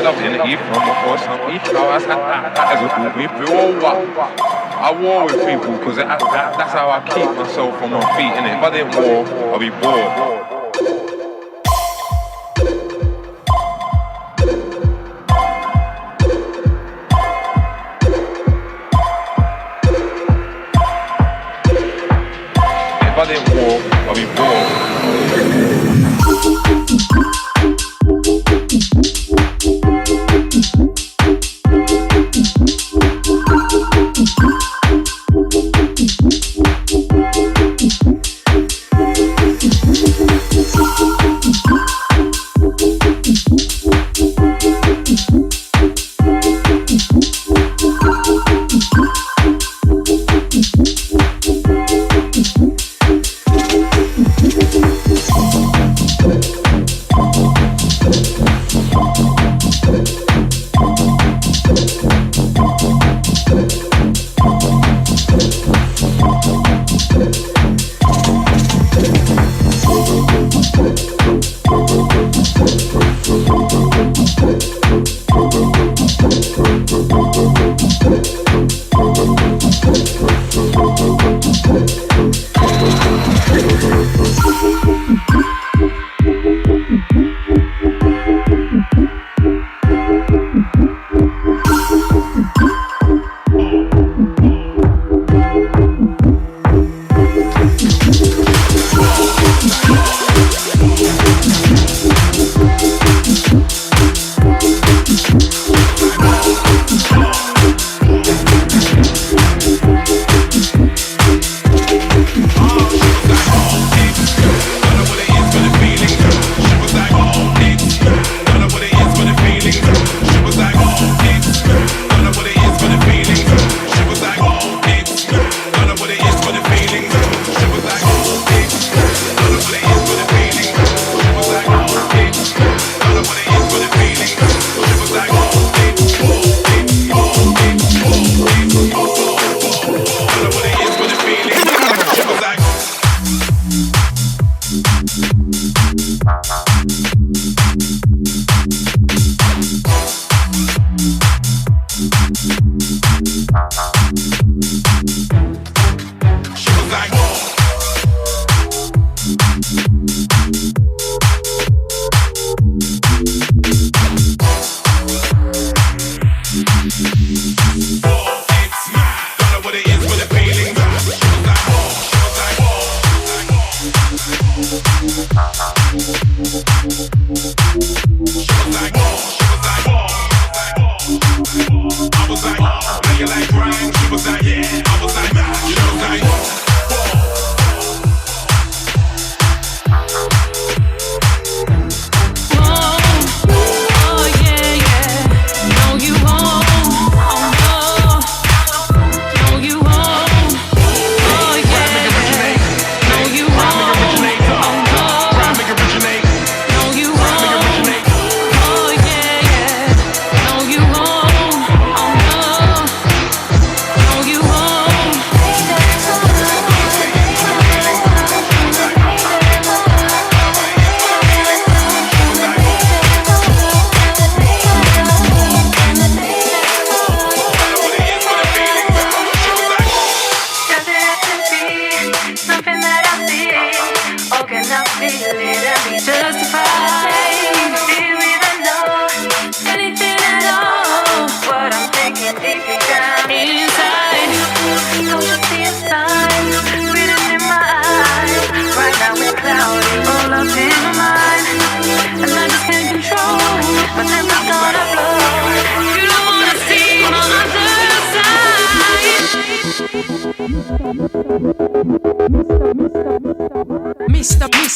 Identity from before something. I war with people because that's how I keep myself on my feet, innit? If I didn't war, I'd be bored. If I didn't war, I'd be bored.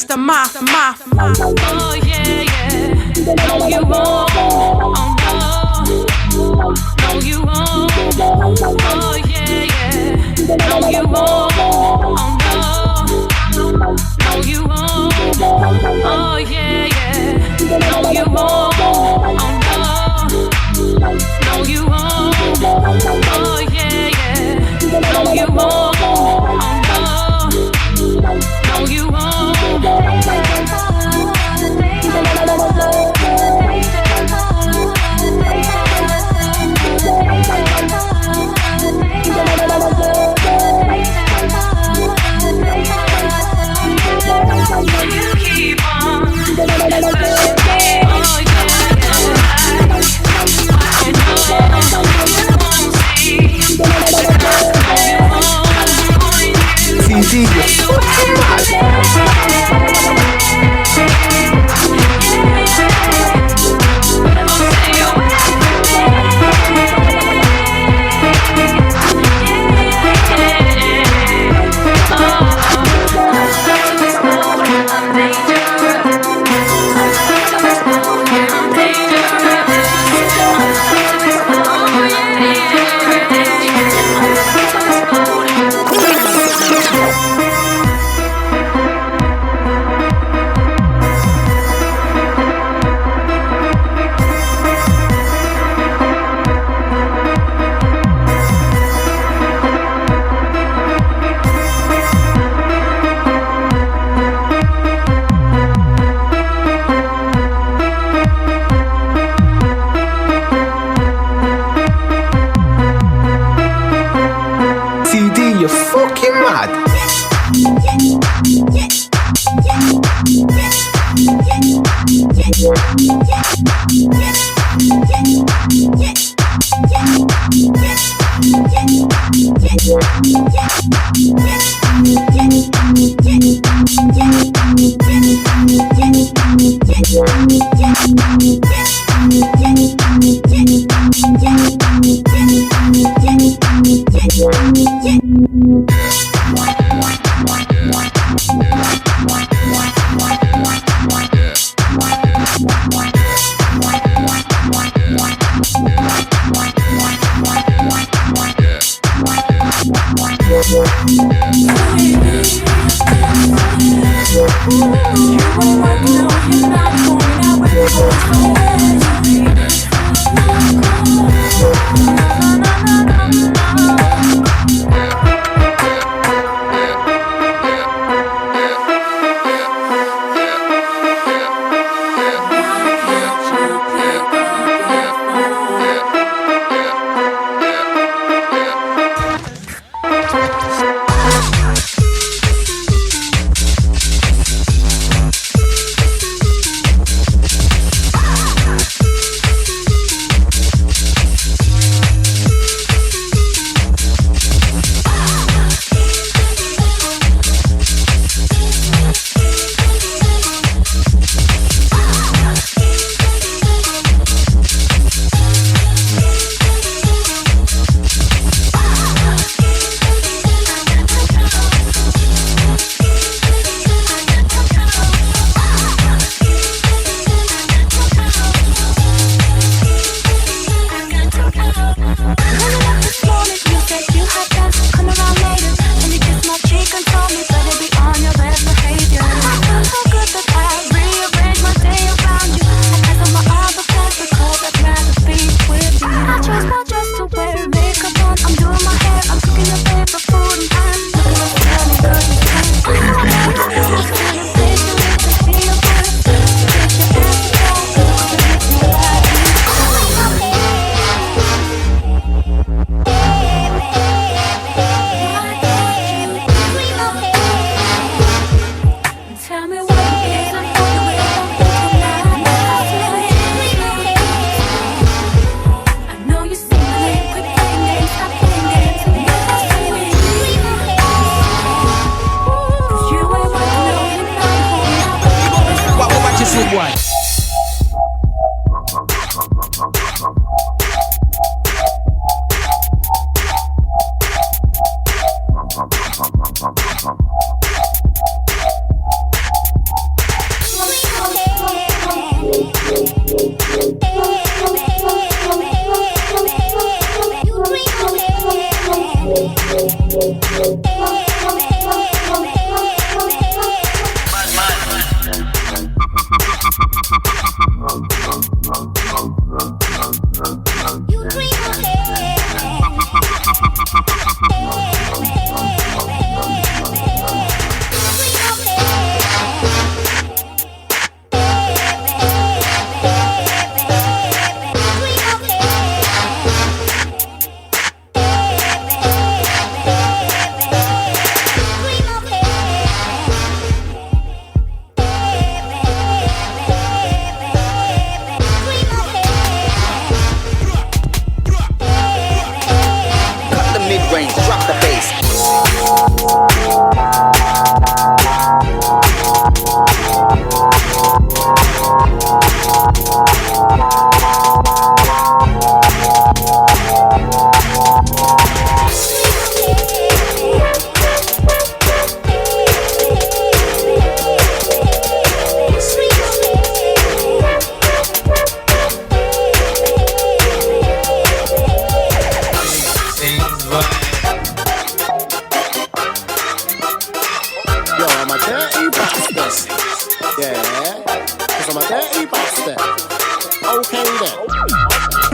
Mr. Math. Oh yeah, yeah. No, you won't. Oh no. No, you won't. Oh yeah, yeah. No, you won't. Oh no. No, you won't. Oh yeah, yeah. No, you won't. Oh no. No, you won't. Oh yeah, yeah. No, you won't. Oh no. No, you won't.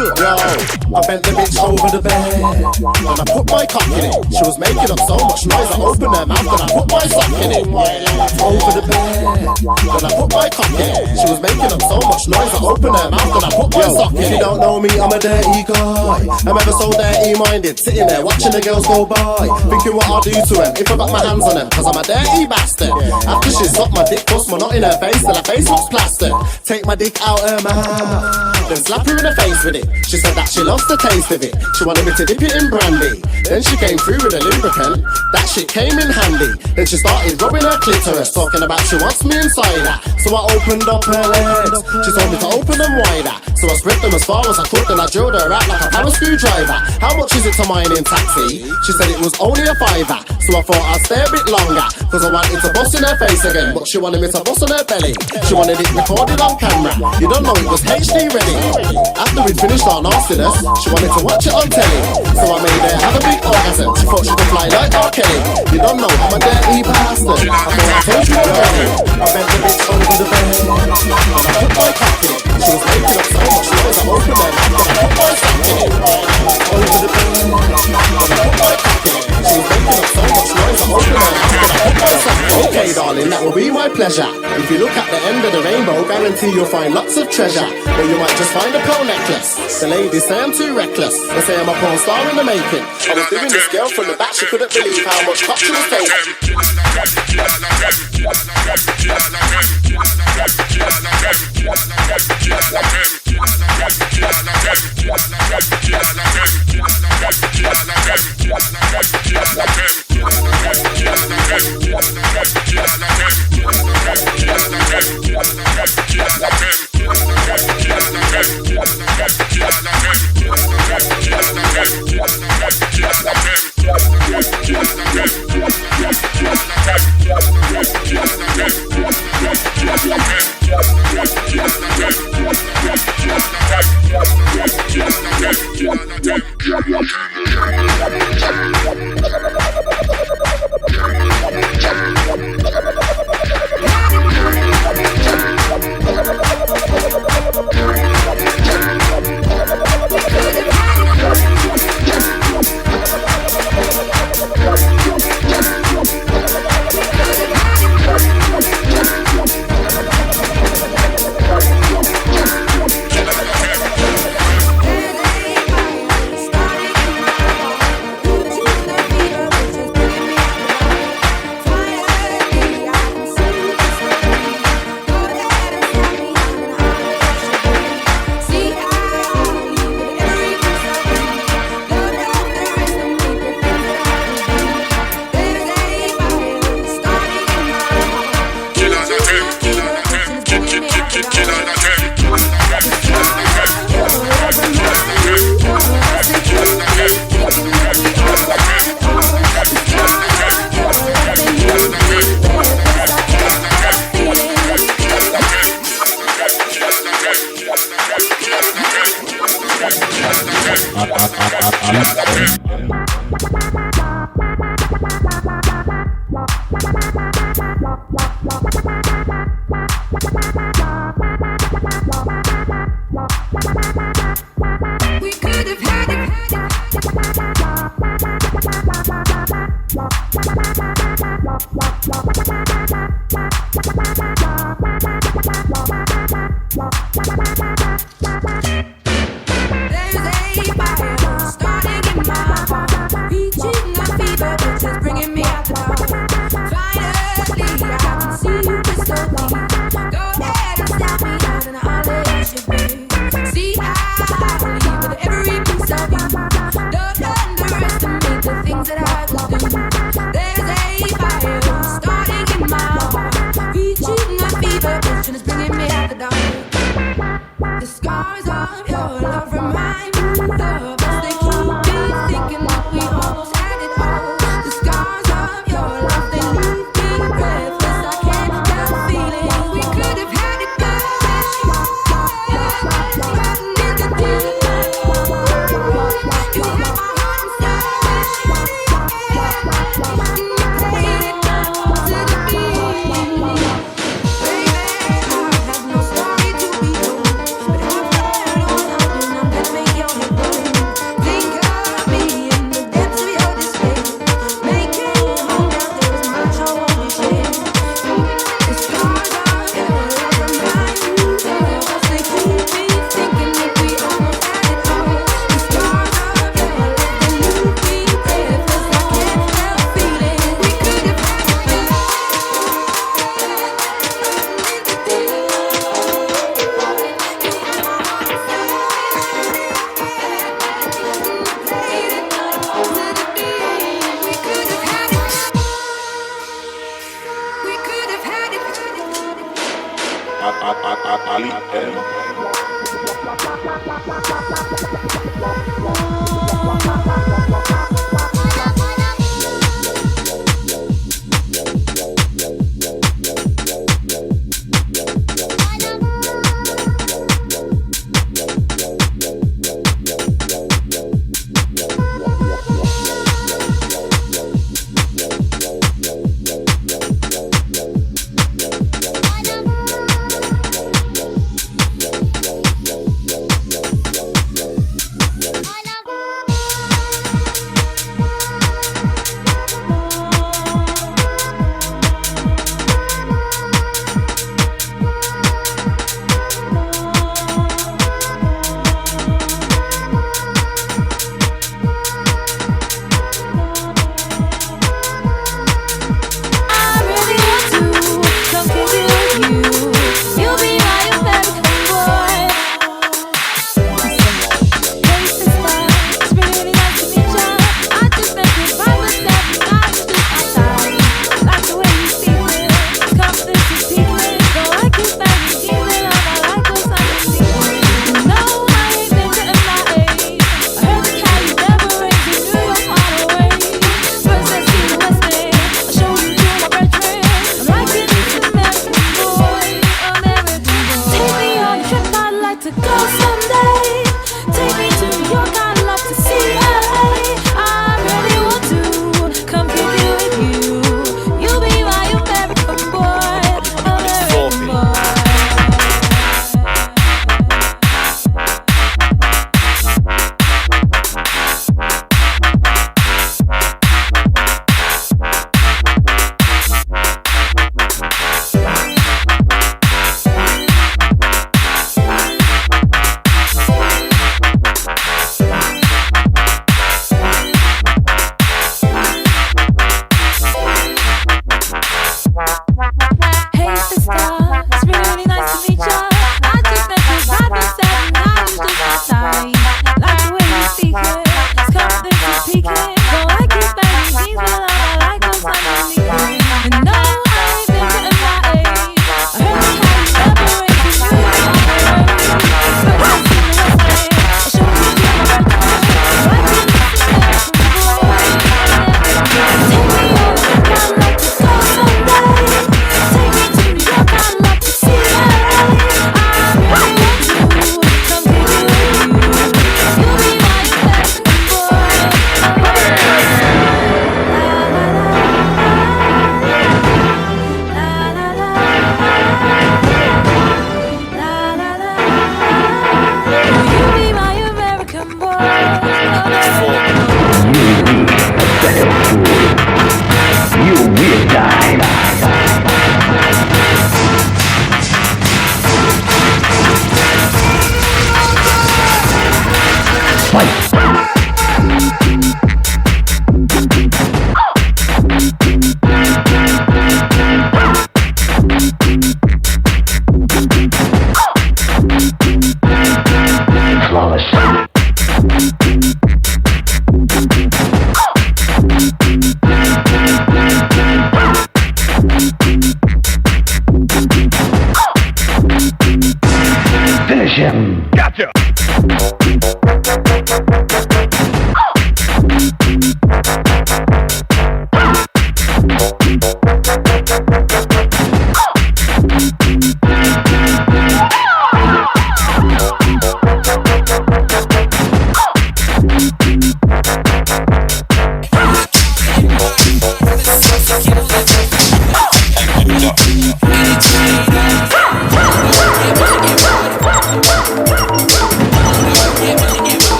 Yo, I bent the bitch over the bed, and I put my cock in it. She was making up so much noise, I opened her mouth and I put my sock in it. Over the bed, and I put my cock in it. She was making up so much noise, I opened her mouth and I put my sock in it. If you don't know me, I'm a dirty guy. I'm ever so dirty-minded, sitting there watching the girls go by, thinking what I'll do to them if I got my hands on them, cause I'm a dirty bastard. After she sucked my dick, bust my nut in her face till her face looks plastered. Take my dick out her mouth, then slap her in the face with it. She said that she loves the taste of it. She wanted me to dip it in brandy. Then she came through with a lubricant. That shit came in handy. Then she started rubbing her clitoris, talking about she wants me inside her. So I opened up her legs. She told me to open them wider. So I spread them as far as I could, then I drilled her out like a power screwdriver. How much is it to mine in taxi? She said it was only a £5. So I thought I'd stay a bit longer, cause I wanted to bust in her face again. But she wanted me to bust on her belly. She wanted it recorded on camera. You don't know it was HD ready. After we'd finished our nastiness, she wanted to watch it on telly. So I made her have a big orgasm. She thought she could fly like R. Kelly. You don't know, I'm a dirty bastard. I thought I told you already. I bent the bitch over the bed, and I put my cock in it. She was making up so much noise, I opened her mouth and I put my sock in it. Over the bed, and I put my cock in it. She was making up so much noise, I opened her mouth and I put my sock in it. Okay darling, that will be my pleasure. If you look at the end of the rainbow, guarantee you'll find lots of treasure. Or you might just find a pearl necklace. The ladies say I'm too reckless. They say I'm a porn star in the making. I was doing this girl from the back, she couldn't believe how much cock she was taking.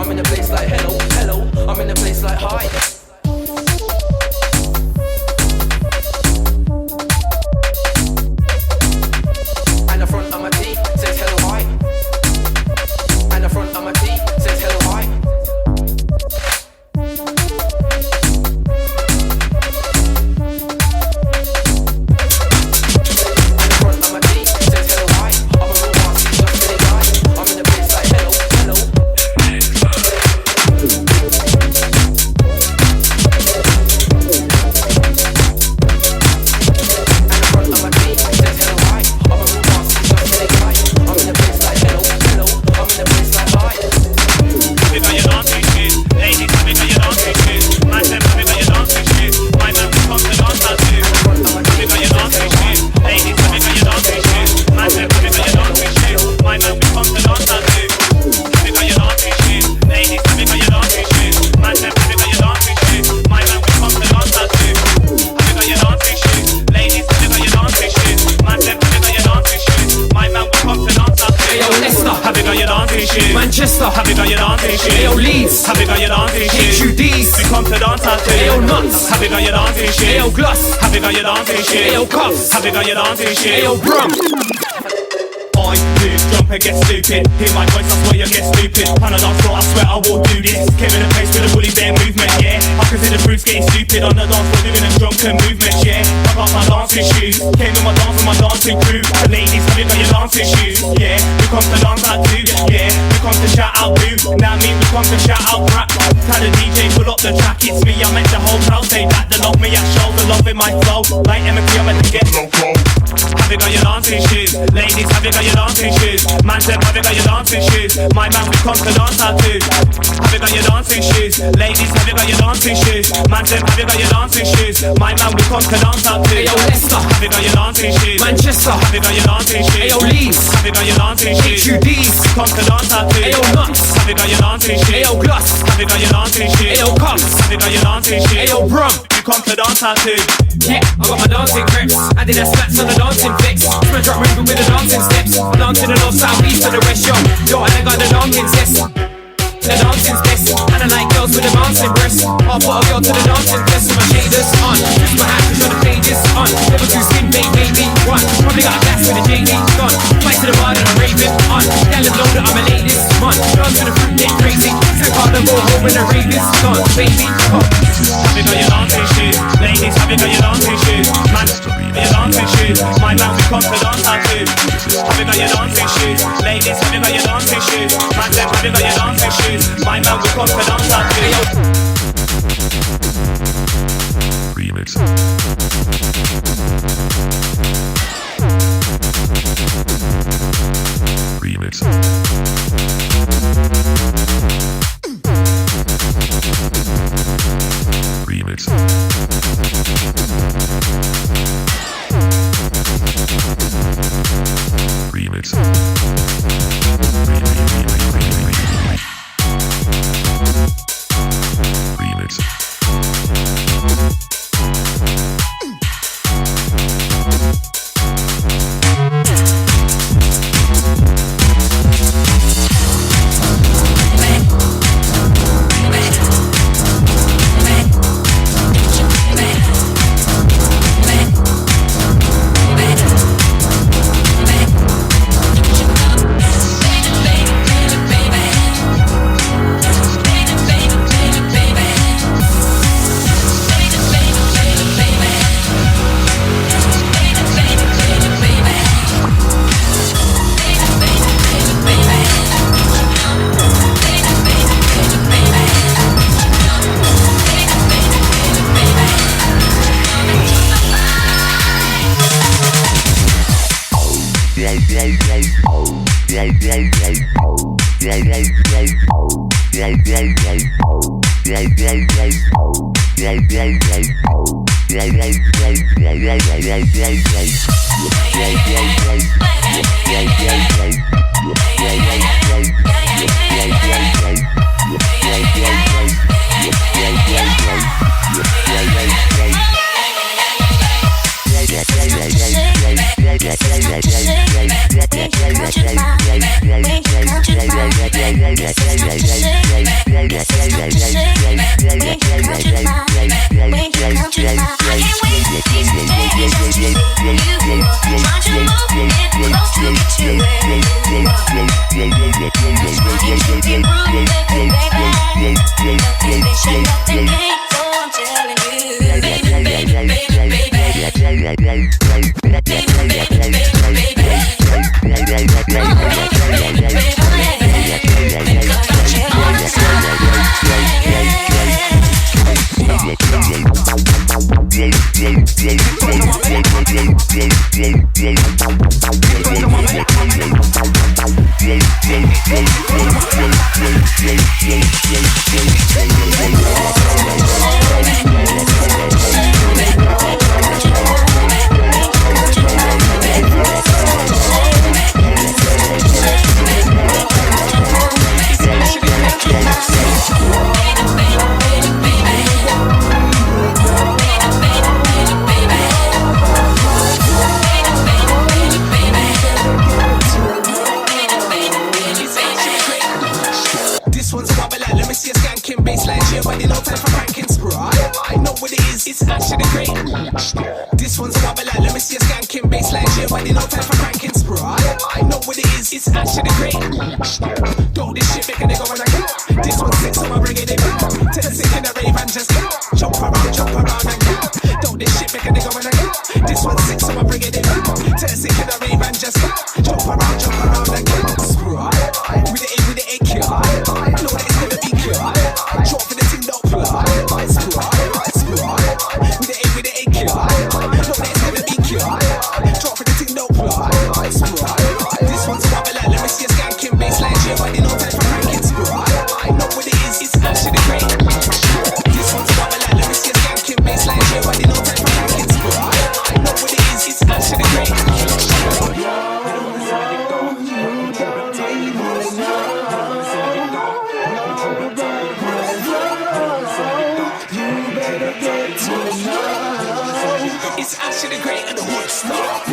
I'm in a place like hello, hello. I'm in a place like hi. dancing shoes? Ayo, gloss. Have you got your dancing shoes? Ayo, cuffs. Have you got your dancing shoes? Ayo, brum. I do jump and get stupid. Hear my voice, I swear you get stupid. On a dance floor, I swear I will do this. Came in a place with a bully bear movement, yeah. I consider Bruce getting stupid on the dance floor, doing them drunken movements, yeah. I got my dancing shoes, came in my dance with my dancing crew. The ladies, have you got your dancing shoes? Yeah, we come to dance out too, yeah. We come to shout out boo, now me we come to shout out crap. Tell the DJ pull up the track, it's me. I make the whole crowd say that. They love me, I show the love in my flow. Like McP, I'm at the get no flow. Have you got your dancing shoes? Ladies, have you got your dancing shoes? Man said, have you got your dancing shoes? My man, we come to dance out too. Have you got your dancing shoes? Ladies, have you got your dancing shoes? Man said, have you got your dancing shoes? My man, we come to dance out too. Ayo, Leicester, have you got your dancing shoes? Manchester, have you got your dancing shoes? Ayo, Leeds, have you got your dancing shoes? HUDs, we come to dance out too. Ayo, Nuts, have you got your dancing shoes? Ayo, Gloss, have you got your dancing shoes? Ayo, Cuffs, have you got your dancing shoes? Ayo, Brum, we come to dance out too. Yeah, I got my dancing grips. I did a splats on the dancing flicks. My drop moving with the dancing steps. I'm dancing the north, south, east to the west, yo, I got the dancing steps. The dancing's best, and I like girls with the dancing breasts. I'll put a girl to the dancing test with my shaders on. Twist my hat to show the pages on. Level 2 skin, baby, one. Probably got a gas with a JD gone. Fight to the bar and I'm raving on. Tell them know that I'm a ladies man. Dance to the fruit, get crazy. Step out the ball, when the rave is gone, baby. Have you got your dancing shoes? Ladies, have you got your dancing shoes? Man, your dancing shoes. My man, we come to dance out too. Have you got your dancing shoes? Ladies, have you got your dancing shoes? Man said, have you got your dancing shoes? My man, we come to dance out too. Remix. Remix. Remix. Remix. Remix. Bassline, she a body low actually great. This one's a wobble like, let me see a skanking bassline shit, but no time for pranking sprite. I know what it is, it's actually great. Don't this shit make a nigga wanna go. This one's sick, so I'm bringing it back. Tell sick in a rave and just go. Jump around and go. Don't this shit make a nigga wanna go. This one's sick, so I'm bringing it back. Tell sick in a rave and just go. Jump around and go. Sprite, with the A cure. Know that it's gonna be cure. Drop for the thing, don't fly. Sprite, with the A cure. Know that it's gonna be cure. Drop for the thing, don't fly. Sprite, this one's a wobble like, let me see a skanking bassline shit, but no time for pranking sprite. I know what it is, it's actually great. This one's a wobble like, let me see a skanking bassline shit, but no time for pranking sprite. I know what it is, it's actually great. It's actually great and the hood stop.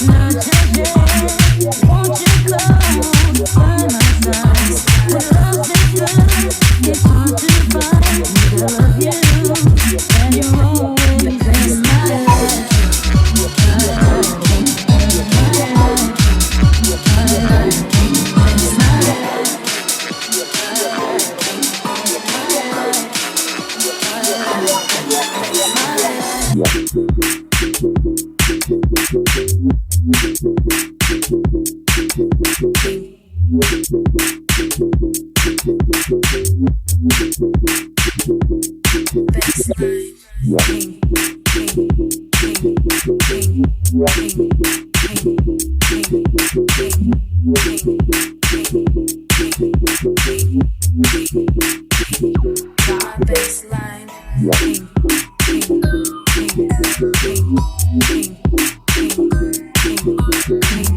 Not Bassline.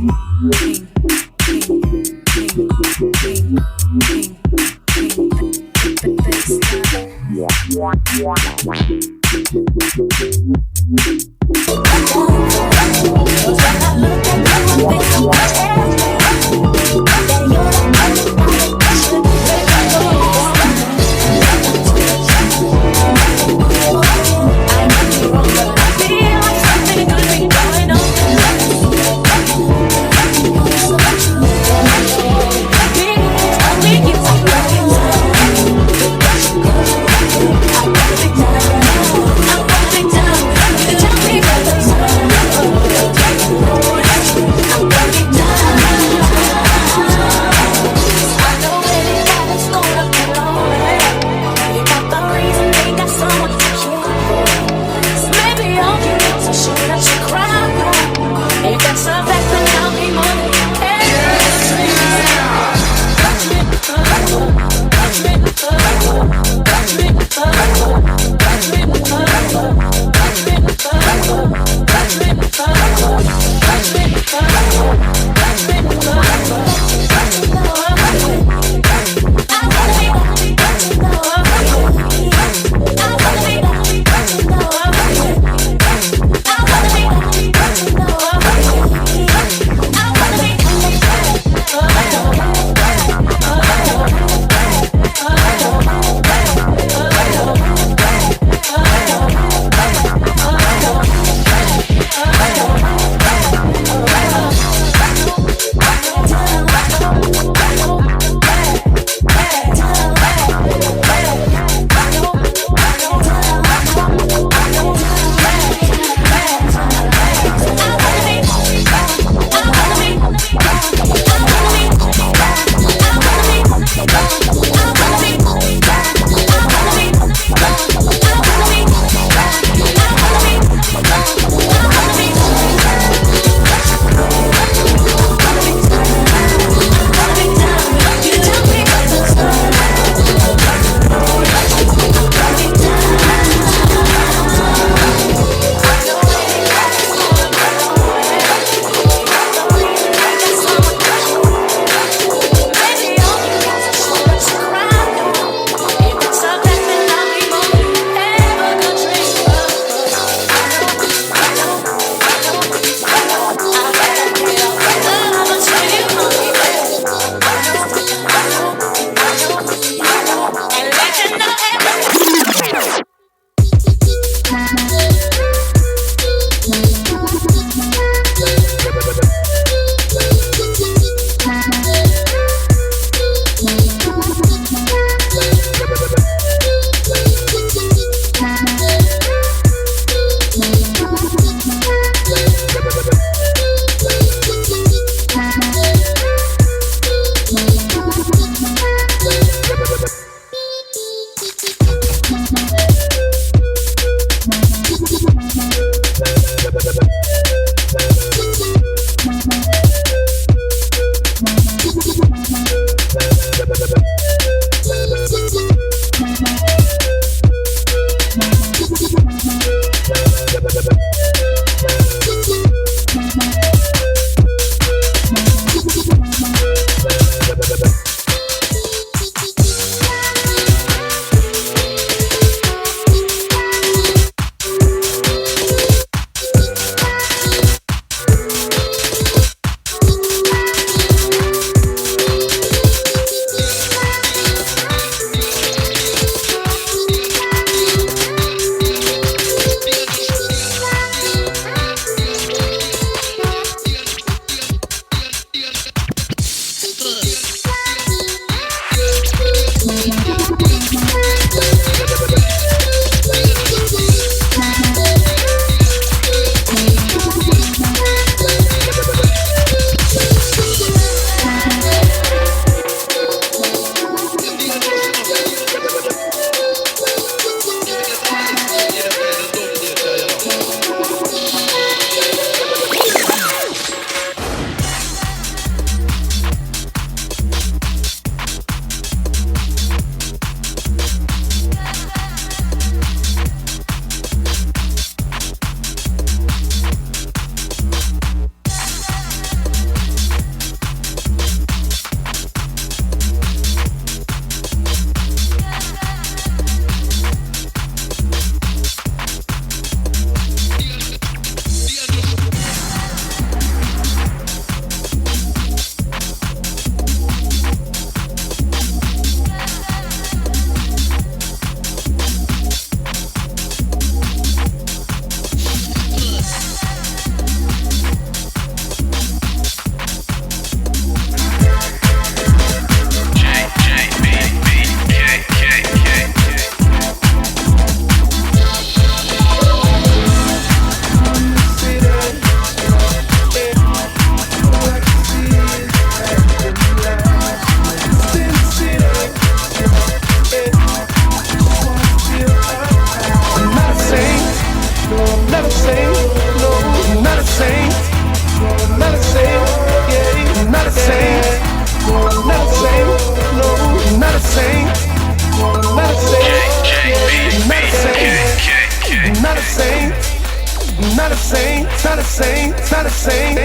same, it's not the same. I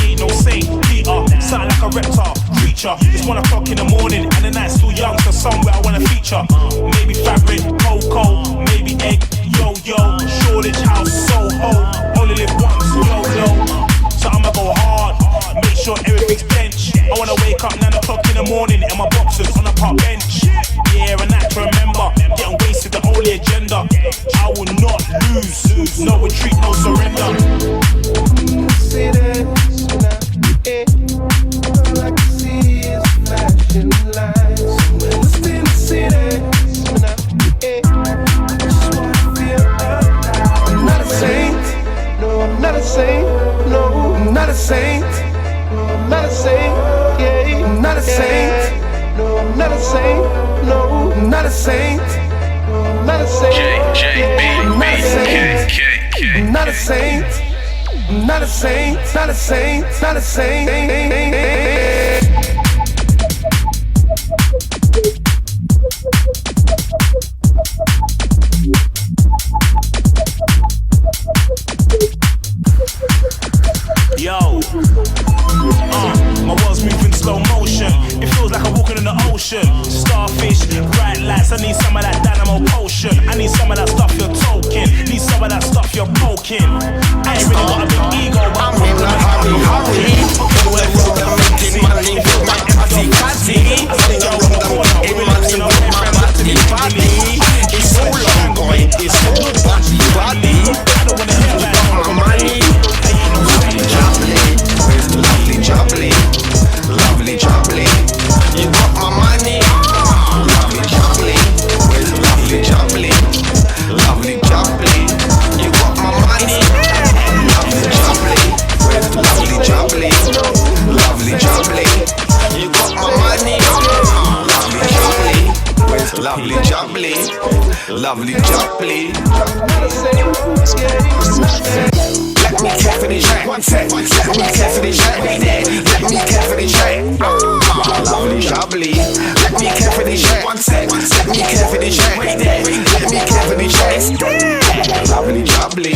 ain't no saint, Peter, sound like a reptile creature. It's 1 o'clock in the morning and the night's still young, so somewhere I wanna feature. Maybe fabric, cocoa, maybe egg, yo-yo, Shoreditch House, Soho, only live once, yo-yo. So I'ma go hard, make sure everything's bench. I wanna wake up 9 o'clock in the morning and my boxers on a park bench. Yeah, and that to remember, getting wasted the only agenda. I will not lose, no retreat, no surrender. See this, all I can see is flashing lights. Lost in the city, I just wanna feel alive. I'm not a saint, no, I'm not a saint, no, I'm not a saint, no, I'm not a saint, yeah, I'm not a saint, no, I'm not a saint, no, I'm not a saint, no, I'm not a saint, I'm not a saint, I'm not a saint. Not a saint, not a saint, not a saint. Yo, my world's moving slow motion. It feels like I'm walking in the ocean. Starfish, bright lights. I need some of that dynamo potion. I need some of that stuff you're talking. Need some of that stuff you're poking. I ain't really got a big ego, but I'm in a hurry. Well, I'm making money with my party. I'm making money with my body. It's so long, boy. It's so body. I don't wanna hear about my money. Lovely jubbly, where's the lovely jubbly? Lovely jubbly, you got my money. Lovely jubbly, where's the lovely jubbly? Lovely jubbly, you got my money. Lovely jubbly, where's the lovely jubbly? Lovely jubbly, you got my money. Lovely jubbly, where's the lovely jubbly? Lovely jubbly. Let me care for this track. Let me care for this track. Let me care for this track. Lovely jubbly. Let me care for this track. Let me care for this track. Let me care for this track. Lovely jubbly.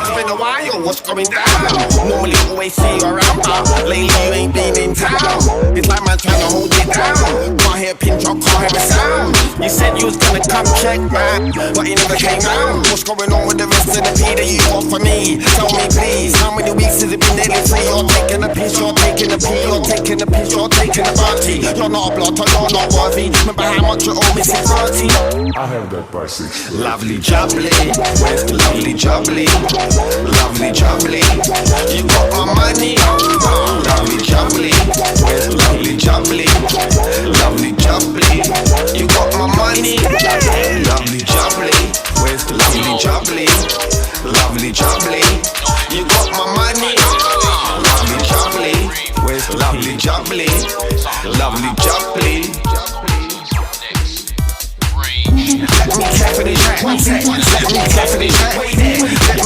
It's been a while, what's going down? Normally always see you around, lately you ain't been in town. It's like man trying to hold it down. Can't hear a pin drop, can't hear a sound. You said you was gonna come check, man, but you never came down. What's going on with the rest of the P that you got for me? Tell me please, how many weeks has it been daily free? You're taking a piss, you're taking a pee, you're taking a piss, you're taking a party. You're not a blotter, you're not worthy. Remember how much you owe me, 630? I have that by 6. Lovely jubbly, where's the lovely jubbly? Lovely jubbly, you got my money. Lovely jubbly, where's the lovely jubbly? Lovely jubbly, you got my money. Lovely jubbly, where's the lovely jubbly? Lovely jubbly, you got my money. Lovely jubbly, where's the lovely jubbly? Lovely jubbly. Let me care for this track. Let me care for this track. Let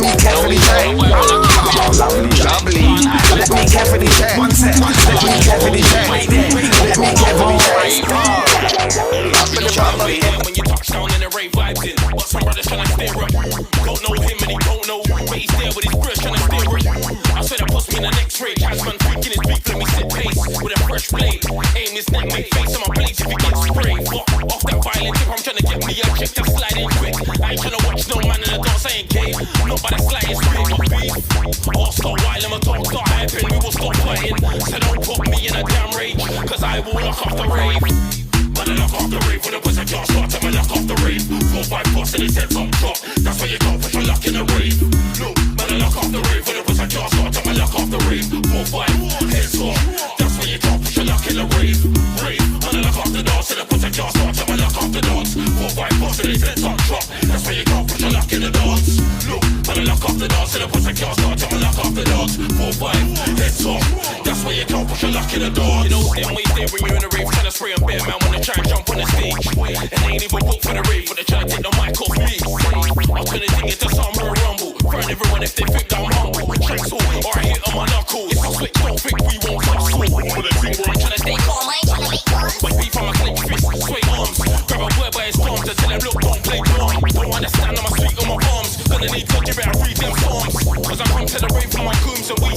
me care for this track. Lovely jubbly. Let me care for this track. Let me care for this track. Let me care for this track. Lovely jubbly. When you touch down and the rave vibes in, but some brothers tryna steer up. Don't know him and he don't know, but he's there with his brush tryna steer up. I said that puts me in the next rate. Hasman freaking his beef, let me sit pace with a fresh blade. Aim his neck, make face on my blades if he gets sprayed. Off that violent tip, I'm tryna get me a check that's sliding quick. I ain't tryna watch no man in the dance, I ain't gay. Not by the slightest bit of beef. All start while I'm a dog, start hyping, we will stop fighting. So don't put me in a damn rage, cause I will knock off the rave. Man, I knock off the rave when the pussy can't start, I'ma knock off the rave. 4, 5 bucks and his head top drop. That's why you can't push your luck in the rave. Look, man, I knock off the rave when the pussy can't start, I'ma knock off the rave. 4, 5 heads off. That's why you can't push your luck in the rave. Rave, man, I knock off the dance and the pussy can't start, I'ma knock off the dance. 4, 5 bucks and his head top drop. That's why you can't push your luck in the dance. Look, man, I knock off the dance and the pussy can't start, I'ma knock off the dance. 4, 5 heads off. That's why you can't push your luck in the dance. You know, stay on there when you're in the rave, trying to spray on bare man wanna try and jump on the stage. And they ain't even booked for the rave, but they try to take the mic off me. I'll turn the thing into summer rumble. Burn everyone if they think that I'm humble. Tricks all, or I hit on my knuckles. If I flick, don't think we won't tussle. Pull a thing, bro, tryna stay calm, I ain't tryna make noise. My beef on my clenched fist, sway arms. Grab a word by his thumbs and tell him, look, don't play dumb. Don't understand, I'm asleep on my palms. Gonna need God, you better read them psalms. Cause I come to the rave for my goons and we